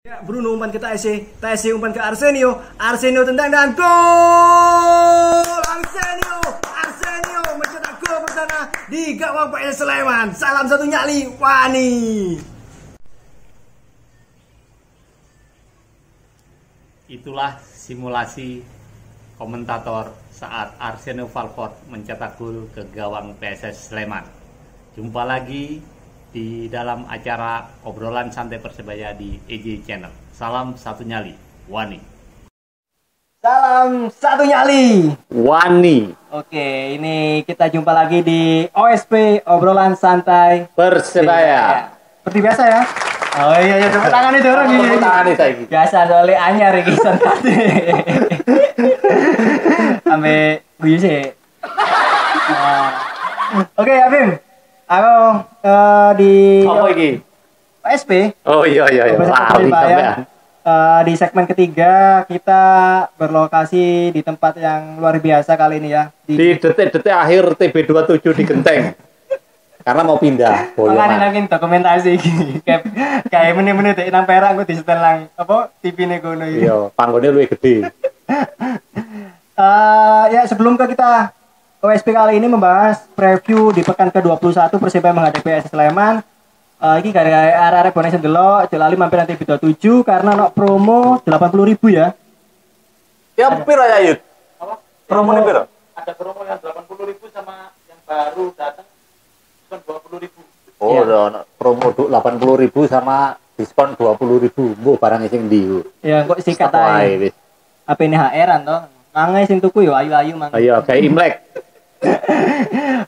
Ya, Bruno umpan ke Taese umpan ke Arsenio tendang dan gol! Arsenio mencetak gol bersama di gawang PS Sleman. Salam satu nyali, Wani. Itulah simulasi komentator saat Arsenio Valford mencetak gol ke gawang PSS Sleman. Jumpa lagi di dalam acara obrolan santai Persebaya di EJ Channel. Salam satu nyali, Wani. Salam satu nyali, Wani. Oke, ini kita jumpa lagi di OSP obrolan santai Persebaya. Seperti biasa ya. Oh iya, tepuk tangan itu orang ini. Tepuk tangan saya. Biasa soalnya anyar iki santai. Sampai guyu sih. Oke, Abim. Aku di Apa iki? OSP. Oh iya. Persebaya. Di segmen ketiga kita berlokasi di tempat yang luar biasa kali ini ya. Di detik-detik akhir TB27 di Genteng. Karena mau pindah. Makanya nangin dokumentasi kayak menit-menit nang Perak aku disetel lang apa TV ne kono iki. Iya, panggone luwih gede. Ya sebelum kita OSP kali ini membahas preview di pekan ke-21 Persebaya menghadapi PS Sleman. Ini gara-gara arek-arek bonek sendelok jelali mampir nanti video 7 karena no promo 80.000 ya. Ya piro ya, Yud? Apa? Promo nih piro? Ada promo yang 80.000 sama yang baru datang diskon 20.000. Oh, Ya. ada promo 80.000 sama diskon 20.000. Mbok barang sing ndi, Bu? Ya kok sikat ae. Wis. Apa ini HR-an to? Mangai sing tuku yo ayu-ayu mang. Ayo, kayak Imlek.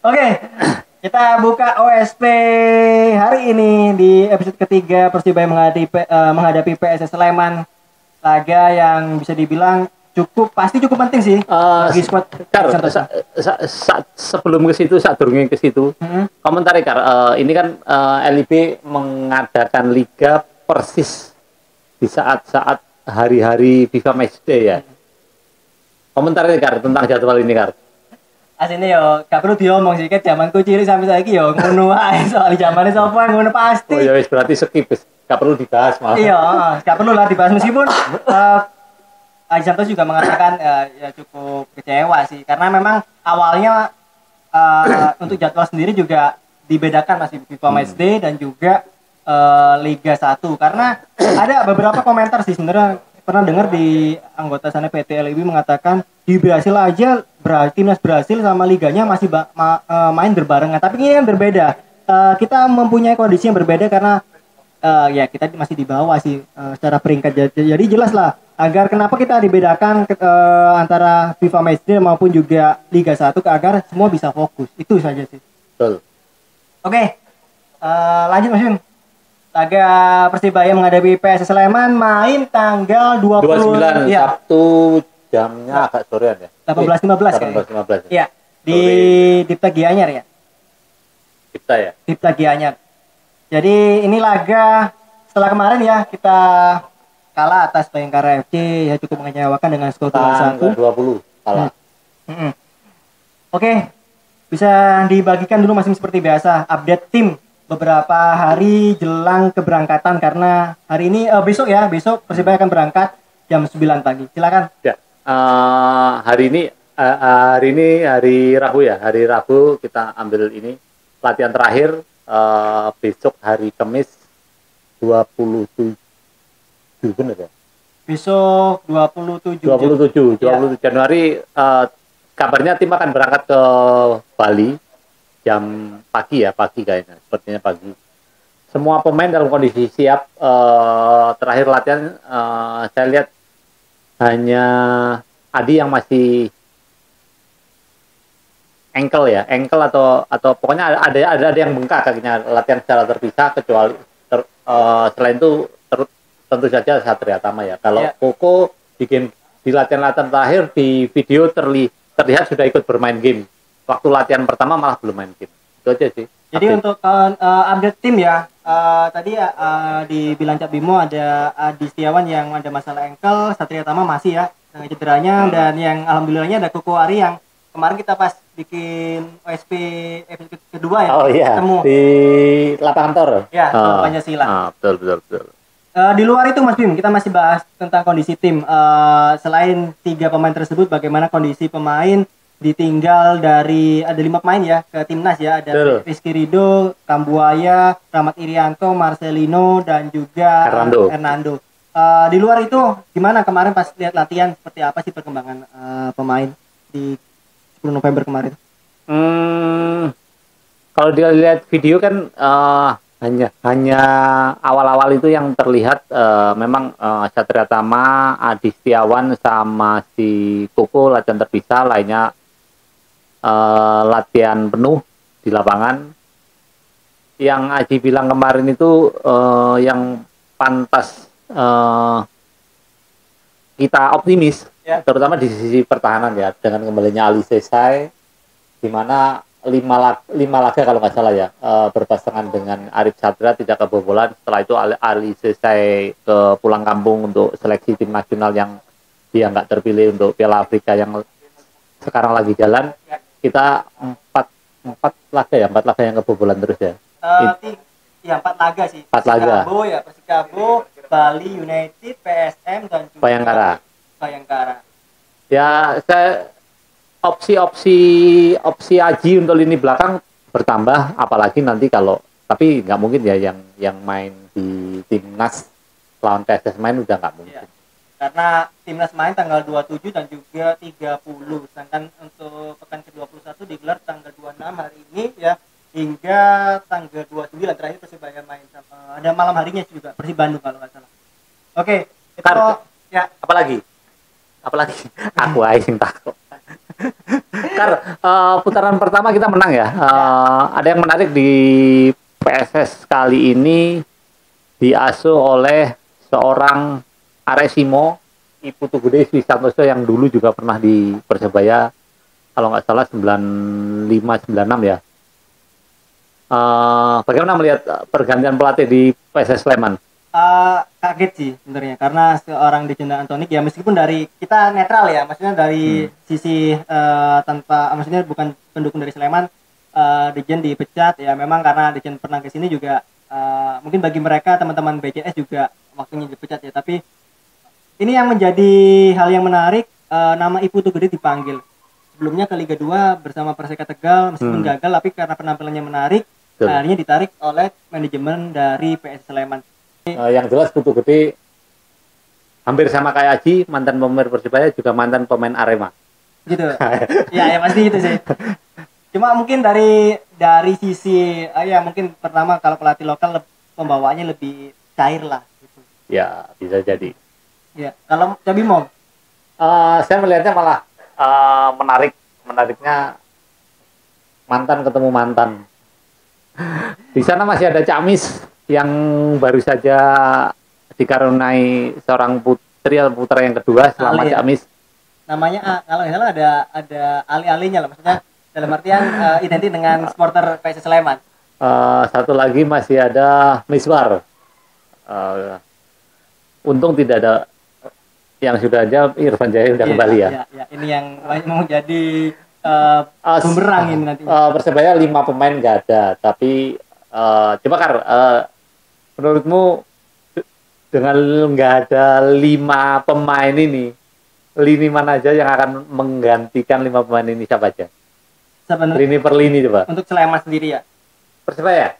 Oke, kita buka OSP hari ini di episode ketiga Persibaya menghadapi PSS Sleman. Laga yang bisa dibilang pasti cukup penting sih bagi squad Santosa. Sebelum ke situ, saat durungnya ke situ, komentar Kar, ini kan LIB mengadakan liga persis di saat-saat hari-hari FIFA Matchday ya. Komentar Kar tentang jadwal ini Kar. Aslinya yo gak perlu diomong sih, kan zamanku cilik sampai saiki yo ngono wae soal zamane sapa ngono pasti. Oh ya wis berarti skip wis. Gak perlu dibahas malah. Iya, gak perlu lah dibahas meskipun Aji Santos juga mengatakan ya cukup kecewa sih karena memang awalnya untuk jadwal sendiri juga dibedakan masih FIFA Matchday dan juga Liga 1 karena ada beberapa komentar sih sebenarnya pernah dengar di anggota sana PT LIB mengatakan di Brasil aja timnas Brasil sama liganya masih main berbarengan tapi ini kan berbeda. Kita mempunyai kondisi yang berbeda karena ya kita masih di bawah sih secara peringkat jadi jelas lah agar kenapa kita dibedakan antara FIFA Matchday maupun juga Liga 1 agar semua bisa fokus itu saja sih. Betul. Oke, lanjut Mas Yun. Laga Persibaya menghadapi PS Sleman main tanggal 29 ya, Sabtu jamnya agak sorean ya. 18.15 kayaknya. 18.15. Ya, di Dipta Gianyar ya. Kita ya. Dipta Gianyar. Jadi ini laga setelah kemarin ya kita kalah atas Bayangkara FC ya cukup mengecewakan dengan skor 2-1. 20 kalah. Oke, bisa dibagikan dulu masing seperti biasa update tim beberapa hari jelang keberangkatan karena hari ini besok Persibaya akan berangkat jam 9 pagi. Silakan. Ya. Hari ini hari Rabu ya. Hari Rabu kita ambil ini latihan terakhir. Besok hari Kamis 27 benar ya? Besok 27 Januari kabarnya tim akan berangkat ke Bali jam pagi kayaknya, sepertinya pagi. Semua pemain dalam kondisi siap. Terakhir latihan saya lihat hanya Adi yang masih ankle atau pokoknya ada yang bengkak kakinya, latihan secara terpisah kecuali selain itu tentu saja Satria Tama ya. Kalau Koko di latihan terakhir di video terlihat sudah ikut bermain game. Waktu latihan pertama malah belum main game. Itu aja sih. Jadi untuk update tim ya, tadi di Bilancap Bimo ada Adi Setiawan yang ada masalah ankle, Satria Tama masih ya cederanya, dan yang alhamdulillahnya ada Koko Ari yang kemarin kita pas bikin OSP episode kedua ya, ketemu di lapangan Tor. Ya, Pancasila. Betul. Di luar itu Mas Bim, kita masih bahas tentang kondisi tim. Selain 3 pemain tersebut, bagaimana kondisi pemain ditinggal dari ada 5 pemain ya ke timnas ya. Ada Betul. Rizky Ridho, Kambuaya, Rahmat Irianto, Marcelino dan juga Hernando. Di luar itu gimana kemarin pas lihat latihan, seperti apa sih perkembangan pemain di 10 November kemarin? Kalau dia lihat video kan hanya awal-awal itu yang terlihat memang Satria Tama, Adi Setiawan sama si Koko latihan terpisah, lainnya latihan penuh di lapangan. Yang Aji bilang kemarin itu yang pantas kita optimis, terutama di sisi pertahanan ya, dengan kembalinya Ali Sesai, di mana 5 laga kalau nggak salah ya berpasangan dengan Arif Satria tidak kebobolan. Setelah itu Ali Sesai ke pulang kampung untuk seleksi tim nasional yang dia nggak terpilih untuk Piala Afrika yang sekarang lagi jalan. Kita 4 laga yang kebobolan terus ya. 4 laga sih. 4 laga. Persikabo, Bali United, PSM dan juga Bayangkara. Ya, saya opsi Aji untuk lini belakang bertambah, apalagi nanti tapi nggak mungkin ya yang main di timnas lawan PSS main udah nggak mungkin. Karena timnas main tanggal 27 dan juga 30, sedangkan untuk pekan ke-21 digelar tanggal 26 hari ini ya, hingga tanggal 29 terakhir Persibaya main sama ada malam harinya juga Persib Bandung kalau nggak salah. Oke, itu ya. Apalagi aku aja yang takut. Putaran pertama kita menang ya. Ada yang menarik di PSS kali ini diasuh oleh seorang Aresimo Iputu Gede Swisantoso yang dulu juga pernah di Persebaya kalau nggak salah 95-96 ya. Bagaimana melihat pergantian pelatih di PSS Sleman? Kaget sih sebenarnya, karena seorang Dejan Antonik ya, meskipun dari kita netral ya, maksudnya dari sisi maksudnya bukan pendukung dari Sleman, Dejan dipecat ya, memang karena Dejan pernah ke sini juga, mungkin bagi mereka teman-teman BCS juga waktunya dipecat ya, tapi ini yang menjadi hal yang menarik, nama Iputu Gede dipanggil sebelumnya ke Liga 2 bersama Perseka Tegal, meskipun gagal, tapi karena penampilannya menarik, akhirnya ditarik oleh manajemen dari PS Sleman. Yang jelas Putu Gede hampir sama kayak Aji, mantan pemain Persibaya juga mantan pemain Arema. Gitu. ya pasti gitu sih. Cuma mungkin dari sisi ya mungkin pertama kalau pelatih lokal pembawaannya lebih cair lah gitu. Ya, bisa jadi. Ya, kalau Cabi mau saya melihatnya malah menariknya mantan ketemu mantan. Di sana masih ada Camis yang baru saja dikaruniai seorang putri atau putra yang kedua selama Camis. Namanya kalau nggak salah ada ali-alinya lah, maksudnya dalam artian identik dengan supporter PSS Sleman. Satu lagi masih ada Miswar. Untung tidak ada, yang sudah aja Irfan Jaya sudah kembali ya. Ya. Ini yang mau jadi bumerang ini nanti. Persebaya 5 pemain nggak ada, tapi coba menurutmu dengan nggak ada 5 pemain ini, lini mana aja yang akan menggantikan 5 pemain ini, siapa aja? Lini per lini coba. Untuk Sleman sendiri ya? Persebaya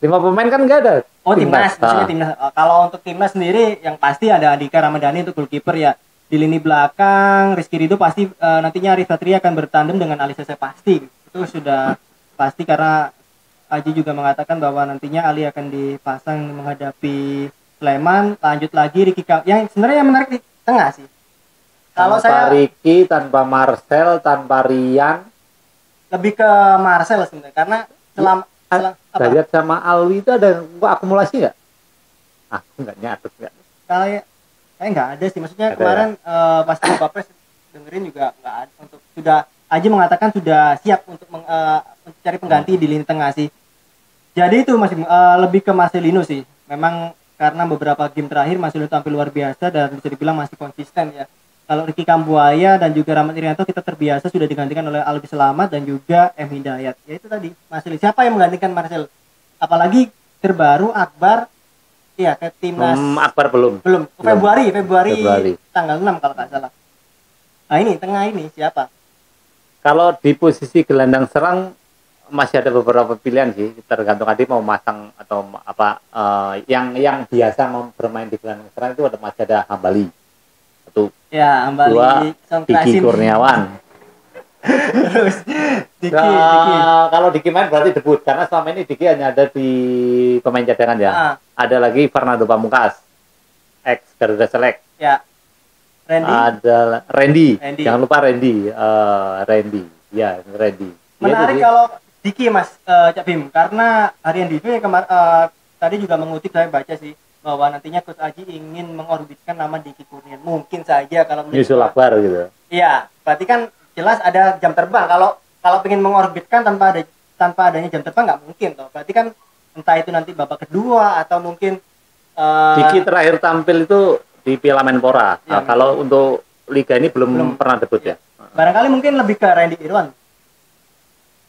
5 pemain kan nggak ada. Timnas. Maksudnya timnas. Kalau untuk timnas sendiri yang pasti ada Andika Ramadhani untuk goalkeeper ya. Di lini belakang Rizky Ridho pasti nantinya Arif Satria akan bertandem dengan Ali Sese pasti. Itu sudah pasti karena Aji juga mengatakan bahwa nantinya Ali akan dipasang menghadapi Sleman. Lanjut lagi Ricky yang sebenarnya yang menarik di tengah sih. Kalau saya Ricky, tanpa Marcel, tanpa Rian, lebih ke Marcel sebenarnya karena Dayat sama Alwi itu ada akumulasi nggak? Aku nggak nyatet nggak. Kayak nggak ada sih, maksudnya ada kemarin ya? Pas Bapres dengerin juga nggak ada. Untuk sudah Aji mengatakan sudah siap untuk cari pengganti di lini tengah sih. Jadi itu masih lebih ke Marcelino sih. Memang karena beberapa game terakhir Marcelino tampil luar biasa dan bisa dibilang masih konsisten ya. Kalau Ricky Kambuaya dan juga Rahmat Irianto kita terbiasa sudah digantikan oleh Albi Selamat dan juga M Hidayat. Ya itu tadi Marcel. Siapa yang menggantikan Marcel? Apalagi terbaru Akbar Iya, ke timnas. Akbar belum. Belum. Belum. Februari tanggal 6 kalau nggak salah. Nah, ini tengah ini siapa? Kalau di posisi gelandang serang masih ada beberapa pilihan sih, tergantung Adi mau masang atau apa. Yang biasa bermain di gelandang serang itu masih ada Hambali. Satu. Ya, Hambali. Dua, Diki Kurniawan. Terus Diki. Kalau Diki main berarti debut karena selama ini Diki hanya ada di pemain cadangan ya. Ada lagi Fernando Pamungkas, ex Garuda Select. Ya. Randy. Ada Randy. Jangan lupa Randy. Ya, Randy. Menarik kalau Diki Mas Cak Bim, karena harian di tadi juga mengutip, saya baca sih bahwa nantinya Coach Aji ingin mengorbitkan nama Diki Kurniawan. Mungkin saja kalau nyusul Akbar gitu. Iya, berarti kan jelas ada jam terbang. Kalau ingin mengorbitkan tanpa adanya jam terbang nggak mungkin toh. Berarti kan entah itu nanti babak kedua atau mungkin Diki terakhir tampil itu di Piala Menpora. Ya, kalau untuk liga ini belum pernah debut ya. Barangkali mungkin lebih ke Randy Irwan.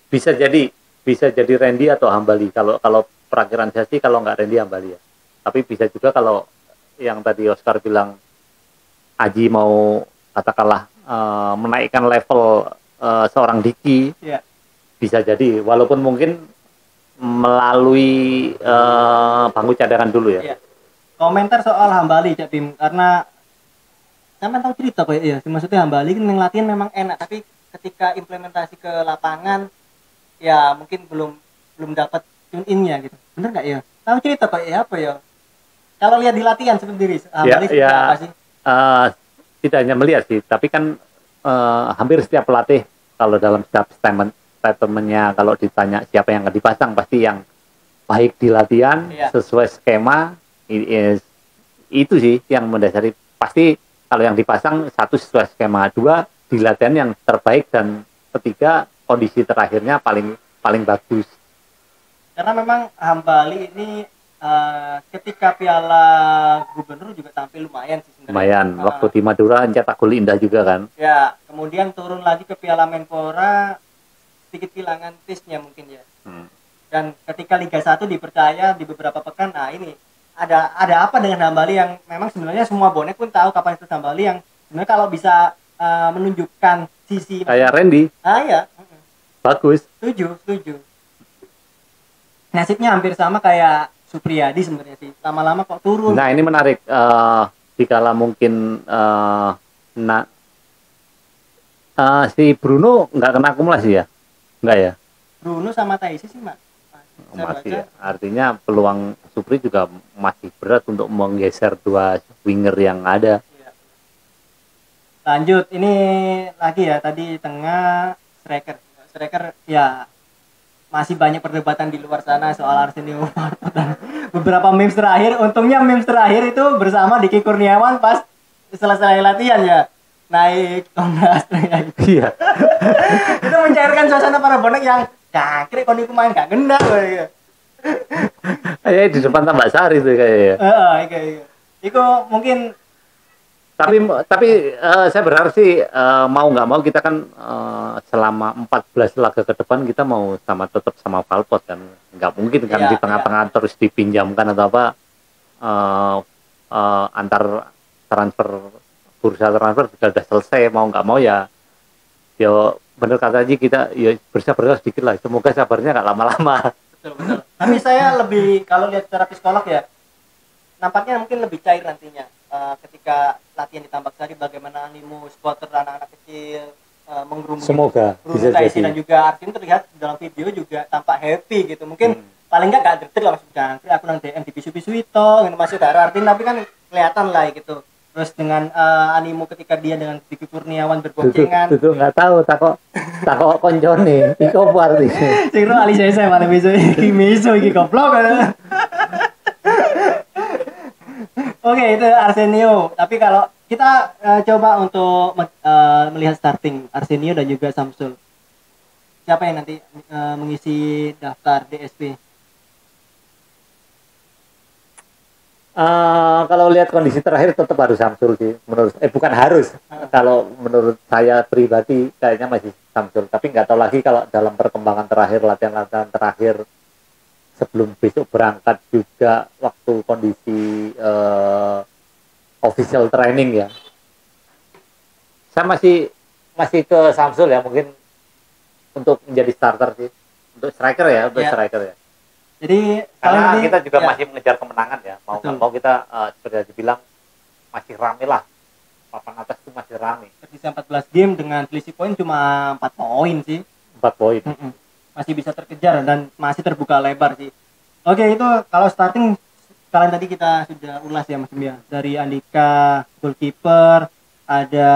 Bisa jadi Randy atau Hambali. Kalau perakhiran saya sih kalau nggak Randy, Hambali ya. Tapi bisa juga kalau yang tadi Oscar bilang Aji mau katakanlah menaikkan level seorang Diki, bisa jadi. Walaupun mungkin melalui bangku cadangan dulu ya. Komentar soal Hambali Cak Bim, karena saya tahu cerita kok ya. Maksudnya Hambali kan yang latihan memang enak, tapi ketika implementasi ke lapangan ya mungkin belum dapat tune in-nya gitu. Bener nggak ya? Tahu cerita kok ya apa ya? Kalau lihat di latihan sendiri, Hambali apa sih? Tidak hanya melihat sih, tapi kan hampir setiap pelatih kalau dalam setiap statementnya kalau ditanya siapa yang akan dipasang, pasti yang baik di latihan sesuai skema itu sih yang mendasari. Pasti kalau yang dipasang satu sesuai skema, dua di latihan yang terbaik, dan ketiga kondisi terakhirnya paling bagus. Karena memang Hambali ini ketika Piala Gubernur juga tampil lumayan sih sebenarnya. Lumayan. Waktu di Madura cetak gol indah juga kan. Ya, kemudian turun lagi ke Piala Menpora sedikit kehilangan taste-nya mungkin ya. Dan ketika Liga 1 dipercaya di beberapa pekan, nah ini ada apa dengan Hambali yang memang sebenarnya semua bonek pun tahu kapasitas Hambali yang sebenarnya kalau bisa menunjukkan sisi kayak Randy. Ya. Bagus. Setuju. Nasibnya hampir sama kayak Supriyadi sebenarnya sih. Lama-lama kok turun. Nah, ini menarik. Dikala mungkin si Bruno nggak kena akumulasi ya? Nggak ya? Bruno sama Taisi sih, Mak. Masih ya. Artinya peluang Supri juga masih berat untuk menggeser dua winger yang ada. Lanjut, ini lagi ya, tadi tengah striker ya masih banyak perdebatan di luar sana soal Arsenio dan beberapa memes terakhir. Untungnya memes terakhir itu bersama Diki Kurniawan pas selesai latihan ya, naik Komnas. Iya. Itu mencairkan suasana para bonek yang cangkrik kon iku main gak kena ya. Kayak di depan Tambak Sari itu kayaknya. Iya. Iku mungkin tapi saya berharap sih mau nggak mau kita kan selama 14 laga ke depan kita mau tetap sama Valpot kan, nggak mungkin kan di tengah-tengah terus dipinjamkan atau apa, antar bursa transfer sudah selesai, mau nggak mau ya bener kata aja kita ya bersabar sedikit lah, semoga sabarnya nggak lama-lama. Betul. Tapi saya lebih kalau lihat secara psikolog ya nampaknya mungkin lebih cair nantinya ketika latihan di Tambak Sari, bagaimana animo supporter anak-anak kecil menggerumuni. Semoga bisa jadi. Dan juga Arvin terlihat dalam video juga tampak happy gitu. Mungkin paling nggak deg-deg lah maksudnya. Aku nang DM di pisu-pisu itu gitu masih ada Arvin, tapi kan kelihatan lah gitu. Terus dengan animo ketika dia dengan Diki Kurniawan berboncengan. Itu nggak tahu takok koncone. Iko apa artinya? Sing ro ali saya malah miso iki iki goblok. Oke, itu Arsenio. Tapi kalau kita coba untuk melihat starting Arsenio dan juga Samsul, siapa yang nanti mengisi daftar DSP? Kalau lihat kondisi terakhir tetap harus Samsul sih. Bukan harus. Kalau menurut saya pribadi kayaknya masih Samsul. Tapi nggak tahu lagi kalau dalam perkembangan terakhir, latihan-latihan terakhir sebelum besok berangkat juga waktu kondisi official training ya. Saya masih ke Samsul ya, mungkin untuk menjadi starter sih, untuk striker ya, striker ya. Jadi karena kita juga masih mengejar kemenangan ya, mau nggak mau kita seperti dibilang masih rame lah, papan atas itu masih rame. Tersisa 14 game dengan selisih poin cuma 4 poin sih. 4 poin. Masih bisa terkejar dan masih terbuka lebar sih. Oke, itu kalau starting kalian tadi kita sudah ulas ya Mas Bim. Dari Andika goalkeeper, ada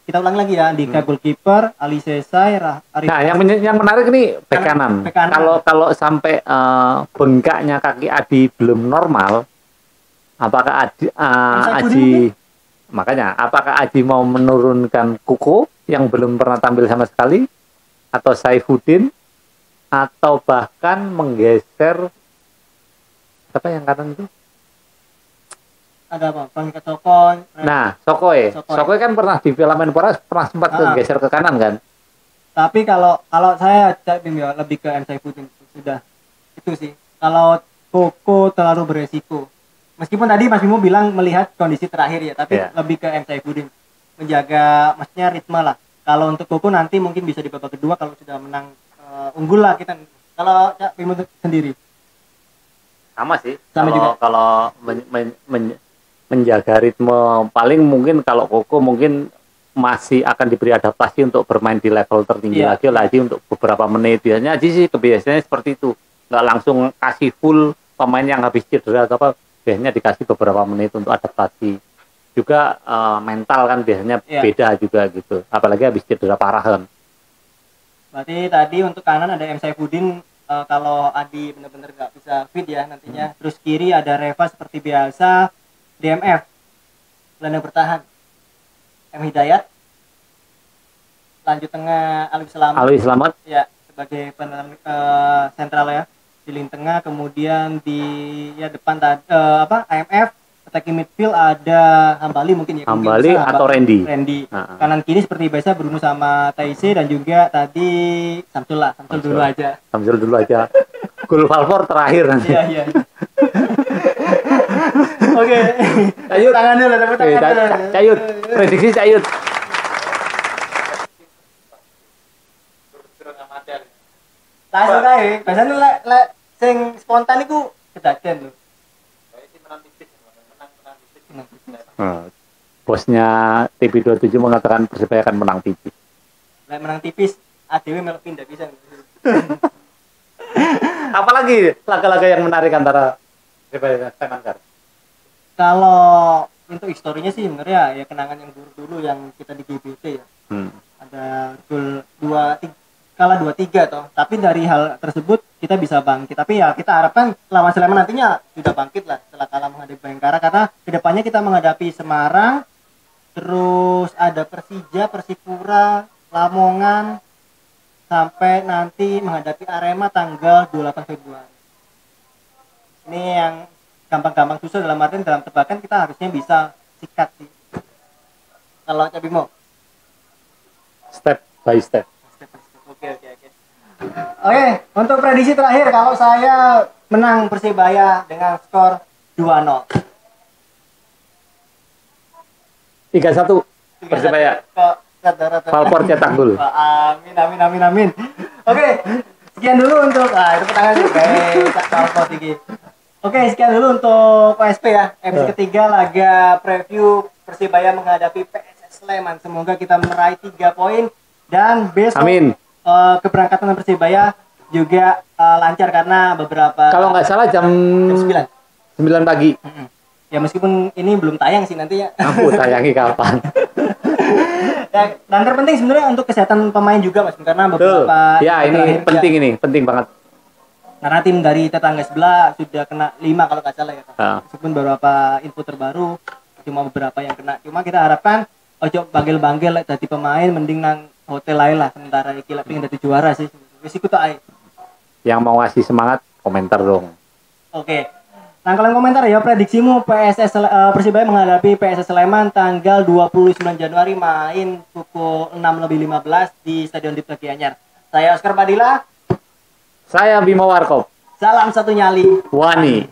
kita ulang lagi ya, Andika goalkeeper, Ali Sesai, Arif. Nah, yang menarik nih bek kanan. Kalau sampai bengkaknya kaki Adi belum normal, apakah Aji makanya apakah Aji mau menurunkan Kuko yang belum pernah tampil sama sekali, atau Saifuddin, atau bahkan menggeser apa yang kanan itu? Ada apa? Bang Sokoi. Nah, Sokoi kan pernah di Piala Menpora pernah sempat geser ke kanan kan? Tapi kalau saya lebih ke M Saifuddin sudah itu sih. Kalau Koko terlalu beresiko. Meskipun tadi Mas Bimo bilang melihat kondisi terakhir ya, tapi lebih ke M Saifuddin menjaga maksudnya ritme lah. Kalau untuk Koko nanti mungkin bisa di babak kedua kalau sudah menang unggul lah kita. Kalau Cak Bimo sendiri sama sih. Kalau menjaga ritme paling mungkin kalau Koko mungkin masih akan diberi adaptasi untuk bermain di level tertinggi lagi untuk beberapa menit. Biasanya sih kebiasaannya seperti itu, nggak langsung kasih full pemain yang habis cedera atau apa, biasanya dikasih beberapa menit untuk adaptasi. Juga mental kan biasanya beda juga gitu, apalagi habis cedera parah kan. Berarti tadi untuk kanan ada M Saifuddin, kalau Adi benar-benar nggak bisa fit ya nantinya. Terus kiri ada Reva seperti biasa, DMF gelandang bertahan M Hidayat, lanjut tengah Alwi Slamet ya sebagai sentral ya di lini tengah. Kemudian di depan AMF attacking midfield ada Hambali mungkin ya, Hambali atau Randy. Kanan kiri seperti biasa Bruno sama Taise, dan juga tadi Samsul dulu aja gol Valvor terakhir nanti. Iya. Oke. Cayut. Tangan dulu, Cayut. Prediksi Cayut. Langsung ae. Biasanya lek sing spontan iku kedaden lho. Bosnya TV27 mengatakan Persebaya akan menang tipis. Lek menang tipis, ADW melok pindah bisa. Apalagi laga-laga yang menarik antara Persebaya dan Semangar? Kalau untuk historinya sih sebenarnya ya kenangan yang dulu yang kita di GBT ya. Ada gol 2-3 toh. Tapi dari hal tersebut kita bisa bangkit. Tapi ya kita harapkan lawan Sleman nantinya sudah bangkit lah setelah kalah menghadapi Bayangkara, karena kedepannya kita menghadapi Semarang, terus ada Persija, Persipura, Lamongan, sampai nanti menghadapi Arema tanggal 28 Februari. Ini yang gampang-gampang susah dalam artian dalam tebakan kita harusnya bisa sikat sih. Kalau Cak Bimo? Step by step. Oke, untuk prediksi terakhir, kalau saya menang Persebaya dengan skor 2-0. 3-1 Persebaya. Valvor cetak gol. Amin. Oke, sekian dulu untuk itu pertanyaan juga Cak Valvor tinggi. Oke, sekian dulu untuk OSP ya. Episode ketiga laga preview Persebaya menghadapi PSS Sleman. Semoga kita meraih 3 poin dan besok keberangkatan Persebaya juga lancar karena beberapa, kalau nggak salah jam 9 pagi. Ya meskipun ini belum tayang sih nantinya. Aku tayangi kapan? Dan terpenting sebenarnya untuk kesehatan pemain juga Mas, karena beberapa ini penting banget. Karena tim dari tetangga sebelah sudah kena 5 kalau nggak salah ya. Meskipun beberapa info terbaru cuma beberapa yang kena. Cuma kita harapkan ojo banggil-banggil dari pemain, mending nang hotel lain lah sementara iki lek pengen dadi juara sih. Wis iku tok ae. Yang mau ngasih semangat komentar dong. Oke. Nah, kalian komentar ya prediksimu Persibaya menghadapi PSS Sleman tanggal 29 Januari main pukul 6:15 di Stadion Dipta Gianyar. Saya Oscar Padilla. Saya Bimo Warkop. Salam satu nyali. Wani.